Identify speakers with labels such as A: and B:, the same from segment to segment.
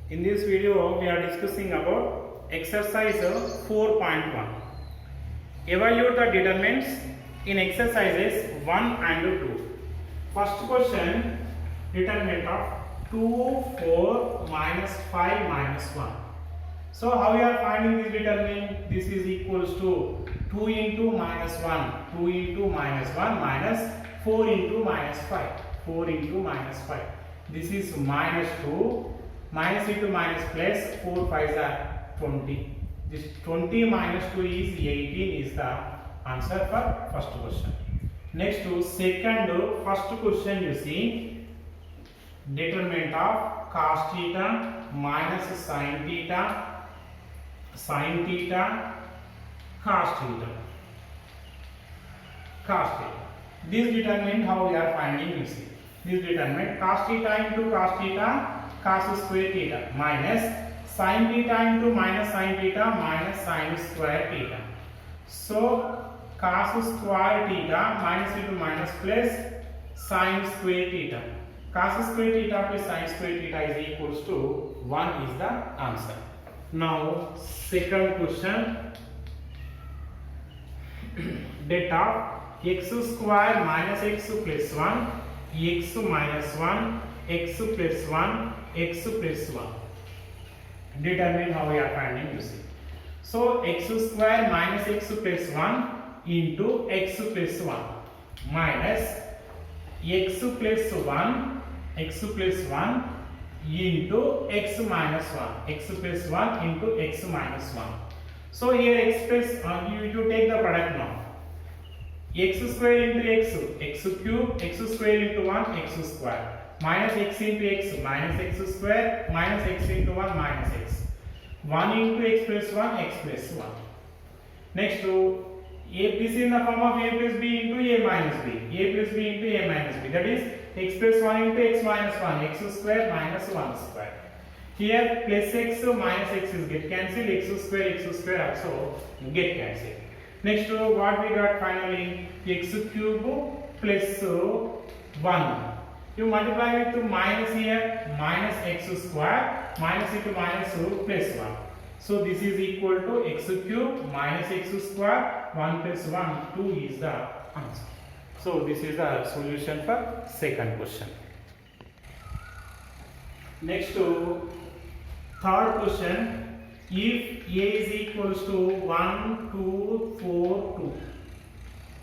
A: In this video, we are discussing about exercise 4.1. Evaluate the determinants in exercises 1 and 2. First question, determinant of 2, 4, minus 5, minus 1. So, how we are finding this determinant? This is equals to 2 into minus 1, 2 into minus 1, minus 4 into minus 5, 4 into minus 5. This is minus 2. Minus into minus plus 4 5s are 20. This 20 minus 2 is 18 is the answer for first question. Next to second, first question you see determinant of cos theta minus sin theta, sin theta, cos theta, cos theta. This determinant how we are finding you see. This determinant cos theta into cos theta cos square theta minus sin theta into minus sin theta minus sin square theta. So cos square theta minus into minus plus sin square theta. Cos square theta plus sin square theta is equals to 1 is the answer. Now second question, det of x square minus x plus 1, x minus 1, x plus 1, x plus 1. Determine how we are finding you see. So x square minus x plus 1 into x plus 1 minus x plus 1, x plus 1 into x minus 1, x plus 1 into x minus 1. So here x plus you take the product now. X square into x, x cube, x square into 1, x square. Minus x into x, minus x square, minus x into 1, minus x. 1 into x plus 1, x plus 1. Next to a, this is in the form of a plus b into a minus b, a plus b into a minus b. That is x plus 1 into x minus 1, x square minus 1 square. Here plus x minus x is get cancelled, x square also get cancelled. Next to what we got finally, x cube plus 1. You multiply with minus here, minus x square, minus into minus plus 1. So this is equal to x cube minus x square, 1 plus 1, 2 is the answer. So this is the solution for second question. Next to third question, if a is equals to 1, 2, 4,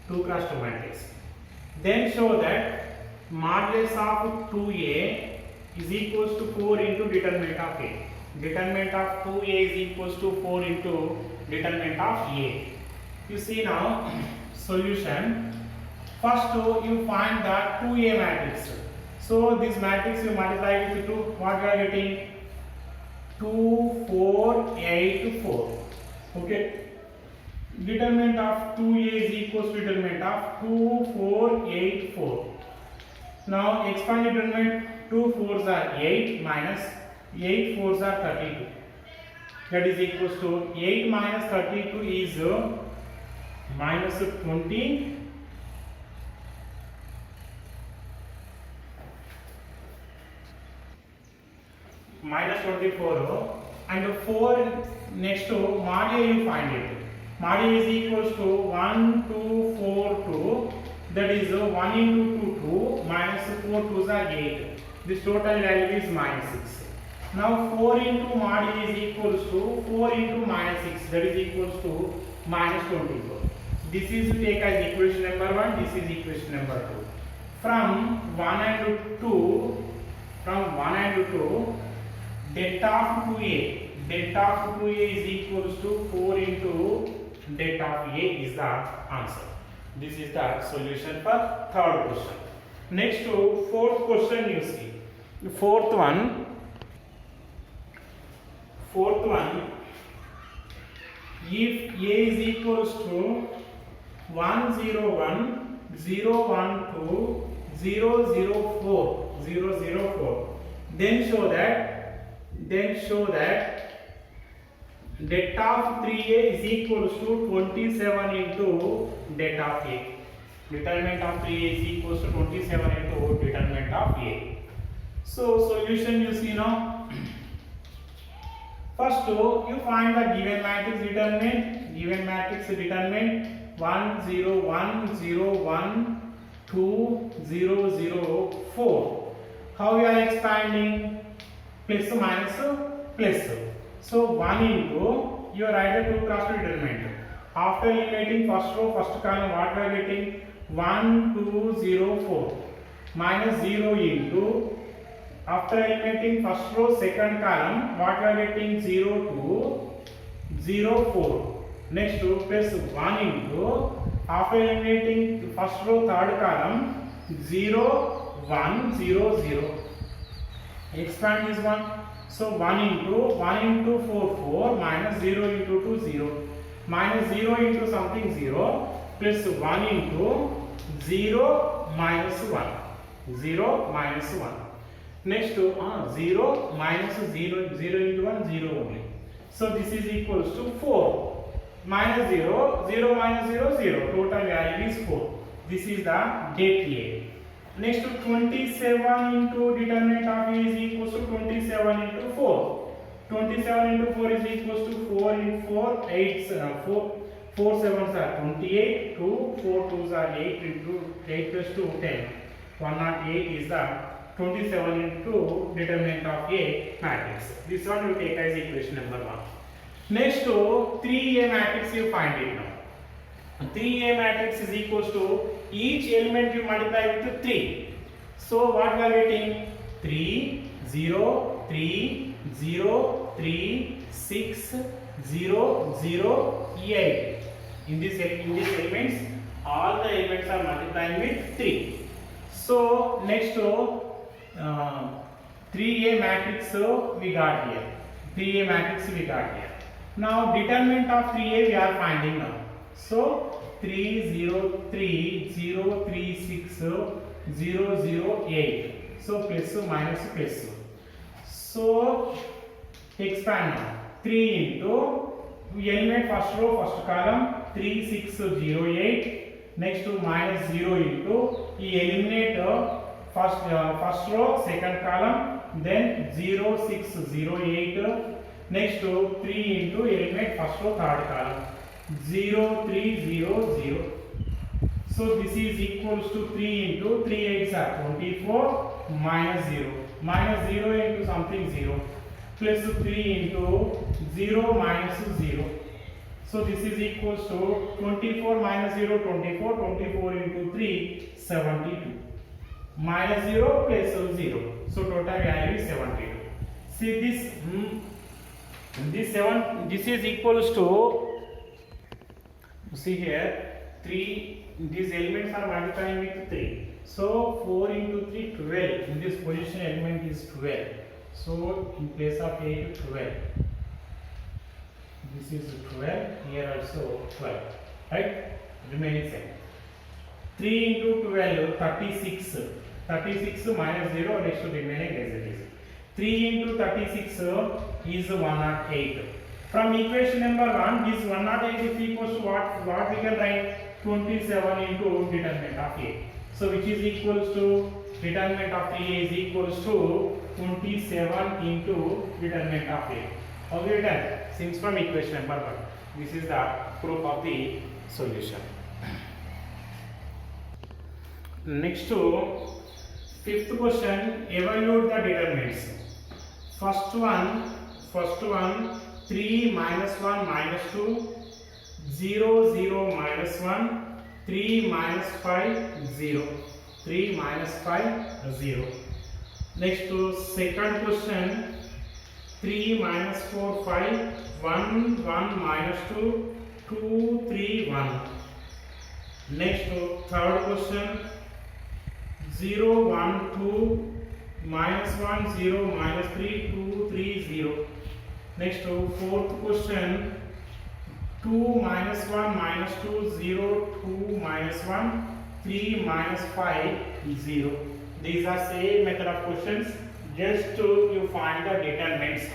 A: 2 cross 2 matrix, then show that modulus of 2a is equals to 4 into determinant of a. Determinant of 2a is equals to 4 into determinant of a. You see now solution. First you find the 2a matrix. So this matrix you multiply with 2. What you are getting? 2, 4, 8, 4. Okay. Determinant of 2a is equals to determinant of 2, 4, 8, 4. Now expand determinant, 2 4s are 8 minus 8 4s are 32. That is equals to 8 minus 32 is minus 20 minus 24 and 4 next to mod a you find it. Mod a is equals to 1 2 4 2. That is 1 into 2 2 minus 4 2s are 8. This total value is minus 6. Now 4 into mod a is equals to 4 into minus 6, that is equals to minus 24. This is take as equation number 1, this is equation number 2. From 1 and 2, delta of 2a, delta of 2a is equals to 4 into delta of a is the answer. This is the solution for third question. Next to fourth question you see. The fourth one, if a is equals to 1 0 1 0 1 2 0 0 4 0 0 4, then show that delta of 3a is equals to 27 into delta of a. Determinant of 3a is equals to 27 into determinant of a. So solution you see now. First, you find the given matrix determinant. Given matrix determinant 1 0 1 0 1 2 0 0 4. How we are expanding? Plus minus plus. So 1 into you write the two cross determinant. After eliminating first row, first column, what we are getting? 1 2 0 4 minus 0 into after eliminating first row, second column, what we are getting? 0 2 0 4. Next to plus 1 into after eliminating first row, third column, 0 1 0 0. Expand this one. So 1 into 4 4 minus 0 into 2 0 minus 0 into something 0 plus 1 into 0 minus 1 0 minus 1. Next to 0 minus 0 0 into 1 0 only. So this is equals to 4 minus 0 0 minus 0 0. Total value is 4. This is the det A. Next to 27 into determinant of A is equals to 27 into 4. 27 into 4 is equals to 4 into 4 8 4 sevens are 28 2 4 twos are 8 into 8 plus 2 10. 108 is the 27 into determinant of A matrix. This one we take as equation number 1. Next to 3A matrix you find it now. 3A matrix is equals to each element you multiply with 3. So what we are getting? 3 0 3 0 3 6 0 0 8. In this elements, all the elements are multiplying with 3. So next to 3A matrix we got here. 3A matrix we got here. Now determinant of 3A we are finding now. So 3 0 3 0 3 6 0 0 8. So plus minus plus. So expand now. 3 into eliminate first row first column 3 6 0 8. Next to minus 0 into eliminate first row second column, then 0 6 0 8. Next to 3 into eliminate first row third column 0 3 0 0. So this is equals to 3 into 3 8s are 24 minus 0 into something 0 plus 3 into 0 minus 0. So this is equals to 24 minus 0 24 24 into 3 72 minus 0 plus 0. So total value is 72. See this is equals to, see here 3, these elements are multiplying with 3. So 4 into 3 12. In this position element is 12. So in place of 8 12. This is 12, here also 12, right? Remaining same. 3 into 12 36. 36 minus 0 next to remaining as it is. 3 into 36 is 108. From equation number 1, this 108 is equals to what we can write? 27 into determinant of A. So which is equals to determinant of A is equals to 27 into determinant of A. How we have done? Since from equation number 1. This is the proof of the solution. Next to fifth question, evaluate the determinants. First one 3 minus 1 minus 2 0 0 minus 1 3 minus 5 0 3 minus 5 0. Next to second question, 3 minus 4 5 1 1 minus 2 2 3 1. Next to third question, 0 1 2 minus 1 0 minus 3 2 3 0. Next to fourth question, 2 minus 1 minus 2 0 2 minus 1 3 minus 5 0. These are same method of questions. Just to you find the determinants.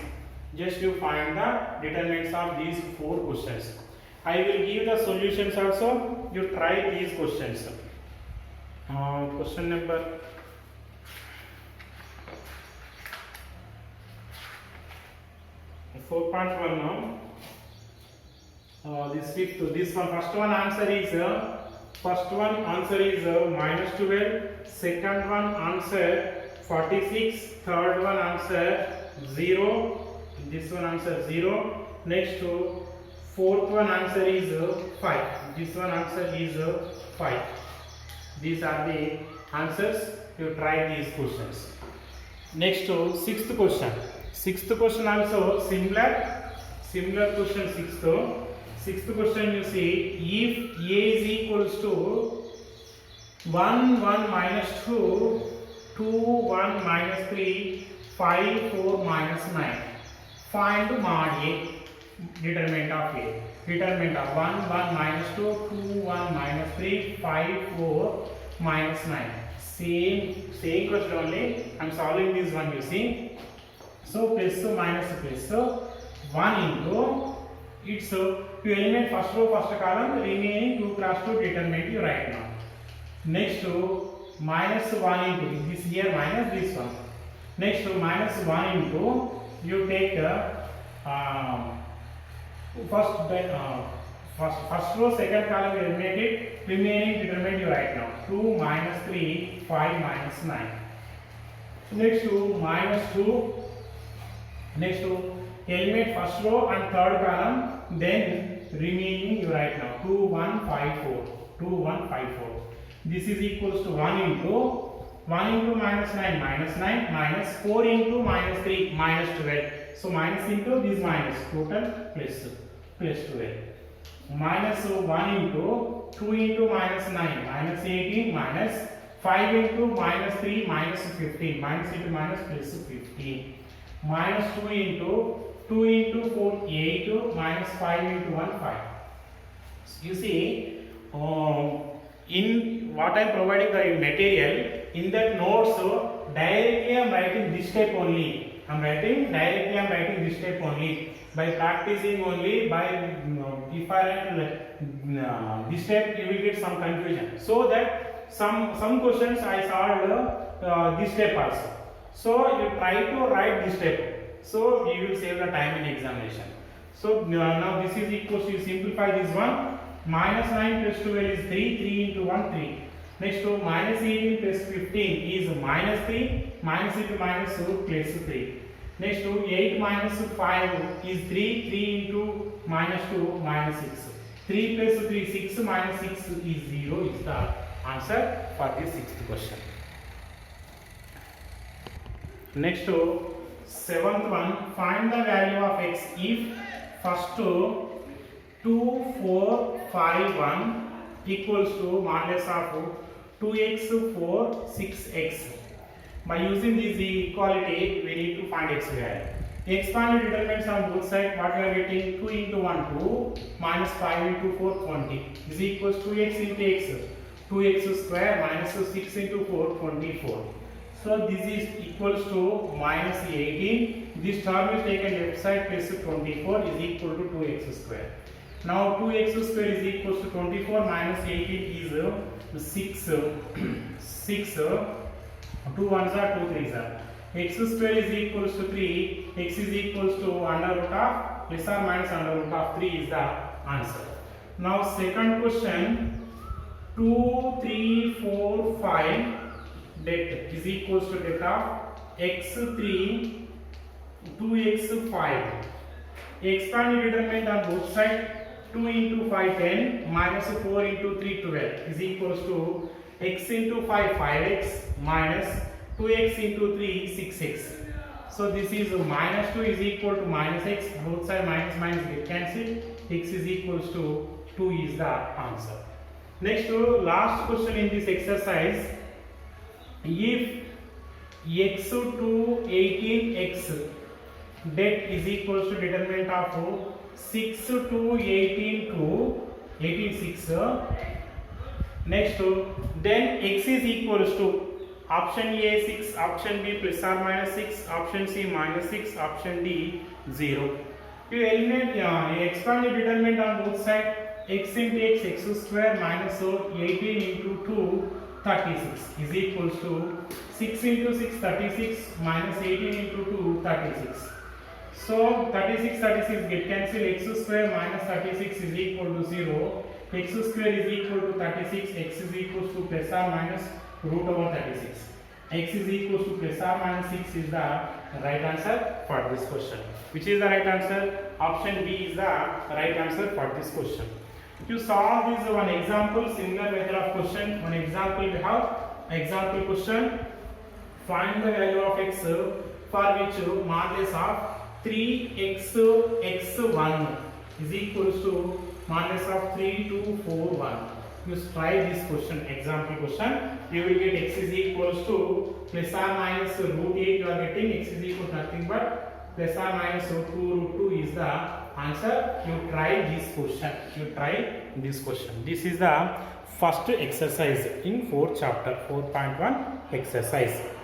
A: Just you find the determinants of these 4 questions. I will give the solutions also. You try these questions. Question number 4.1 now. This fifth, this one, first one answer is minus 12. Second one answer 46. Third one answer 0. This one answer 0. Next fourth one answer is 5. This one answer is 5. These are the answers. You try these questions. Next sixth question. Sixth question also similar question. Sixth question, you see, if A is equals to 1 1 minus 2 2 1 minus 3 5 4 minus 9, find mod A. Determinant of A. Determinant of 1 1 minus 2 2 1 minus 3 5 4 minus 9. Same question only. I am solving this one, you see. So plus minus 1 into it's to element first row first column, remaining 2 cross 2 determinant you write now. Next minus 1 into this here minus this one. Next minus 1 into you take first row second column you eliminate it, remaining determinant you write now. 2 minus 3 5 minus 9. Next minus 2. Next eliminate first row and third column, then remaining you write now. 2 1 5 4. 2 1 5 4. This is equals to 1 into minus 9 minus 4 into minus 3 minus 12. So minus into this minus, total plus 12. Minus 1 into 2 into minus 9 minus 18 minus 5 into minus 3 minus 15 minus into minus plus 15. Minus 2 into 4 8 minus 5 into 1 5. You see, in what I am providing the material, in that notes directly I am writing this step only. I am writing this step only. By practicing only, by if I write this step, you will get some confusion. So that some questions I solved this step also. So you try to write this step. So you will save the time in examination. So now this is equals to, you simplify this one. Minus 9 plus 12 is 3 into 1 3. Next to minus 18 plus 15 is minus 3, minus into minus 2 plus 3. Next to 8 minus 5 is 3 into minus 2 minus 6. 3 plus 3 6 minus 6 is 0 is the answer for this sixth question. Next to seventh one, find the value of x if first 2 4 5 1 equals to modulus of 2x 4 6x. By using this equality, we need to find x value. Expand the determinants on both sides. What we are getting? 2 into 1 2 minus 5 into 4 20 is equals to 2x into x, 2x square minus 6 into 4 24. So this is equals to minus 18. This term is taken left side plus 24 is equal to 2x square. Now 2x square is equals to 24 minus 18 is 6. 6. 2 ones are 2 3s are. X square is equals to 3. X is equals to under root of plus or minus under root of 3 is the answer. Now second question, 2 3 4 5 det is equals to det of x3 2x5. Expand the determinant on both sides. 2 into 5 10 minus 4 into 3 12 is equals to x into 5 5x minus 2x into 3 6x. So this is minus 2 is equal to minus x, both side minus minus get cancelled, x is equals to 2 is the answer. Next last question in this exercise, if x to 18x det is equals to determinant of 6 to 18 to 18 6. Next then x is equals to option A 6, option B plus or minus 6, option C minus 6, option D 0. You eliminate expand the determinant on both sides. X into x square minus 18 into 2 36 is equals to 6 into 6 36 minus 18 into 2 36. So 36 get cancel. X square minus 36 is equal to 0. X square is equal to 36. X is equal to plus or minus root over 36. X is equal to plus or minus 6 is the right answer for this question. Which is the right answer? Option B is the right answer for this question. To solve this one example, similar method of question. One example we have example question. Find the value of x for which modulus of 3x x1 is equal to modulus of 3241. You try this question, example question. You will get x is equals to plus or minus root 8. You are getting x is equal to nothing but plus or minus root 2 is the answer. You try this question. You try this question. This is the first exercise in 4th chapter, 4.1 exercise.